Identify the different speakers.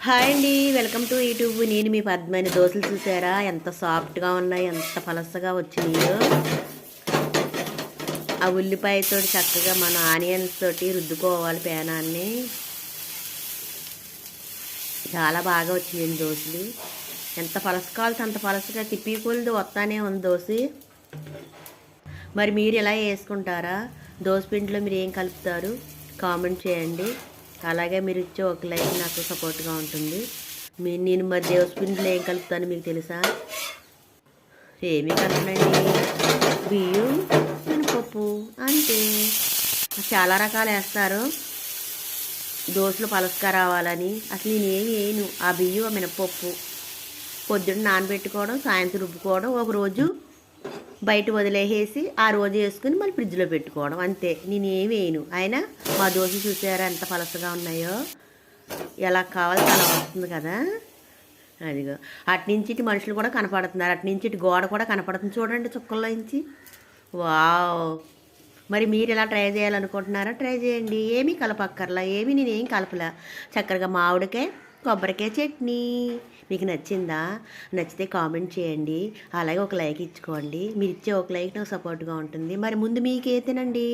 Speaker 1: Hi అండి, welcome to YouTube. నేను మీ పద్మని. దోశలు చూసారా ఎంత సాఫ్ట్గా ఉన్నాయి, ఎంత పలసగా వచ్చినాయో. ఆ ఉల్లిపాయతో చక్కగా మన ఆనియన్స్ తోటి రుద్దుకోవాలి పేనాన్ని. చాలా బాగా వచ్చినాయి దోశలు. ఎంత పలస కావాల్సి అంత పలసగా తిప్పికూలది వస్తానే ఉంది దోశ. మరి మీరు ఎలా వేసుకుంటారా? దోశ పిండిలో మీరు ఏం కలుపుతారు కామెంట్ చేయండి. అలాగే మీరు ఇచ్చే ఒక లైక్ నాకు సపోర్ట్గా ఉంటుంది. నేను మరి దోశ పిండిలో ఏం కలుపుతాను మీకు తెలుసా? ఏమీ కలపనండి, బియ్యం మినపప్పు అంతే. చాలా రకాలు వేస్తారు దోశలు పలసగా రావాలని. అసలు నేనేమి వేయను. ఆ బియ్యం ఆ మినపప్పు పొద్దున్న నానబెట్టుకోవడం, సాయంత్రం రుబ్బుకోవడం, ఒకరోజు బయట వదిలేసేసి ఆ రోజు వేసుకుని మళ్ళీ ఫ్రిడ్జ్లో పెట్టుకోవడం అంతే. నేను ఏమి వేయను. అయినా మా దోశ చూసారా ఎంత పలసగా ఉన్నాయో. ఎలా కావాల్సి అలా వస్తుంది కదా. అదిగో అట్నుంచి ఇటు మనుషులు కూడా కనపడుతున్నారు, అట్నుంచి ఇటు గోడ కూడా కనపడుతుంది చూడండి చుక్కల్లోంచి. వావ్. మరి మీరు ఎలా ట్రై చేయాలనుకుంటున్నారో ట్రై చేయండి. ఏమీ కలపక్కర్లా, నేనేం కలపలా. చక్కరగా మామిడికాయ కొబ్బరికాయ చట్నీ. మీకు నచ్చిందా? నచ్చితే కామెంట్ చేయండి. అలాగే ఒక లైక్ ఇచ్చుకోండి. మీరు ఇచ్చే ఒక లైక్ నాకు సపోర్ట్గా ఉంటుంది. మరి ముందు మీకే తినండి.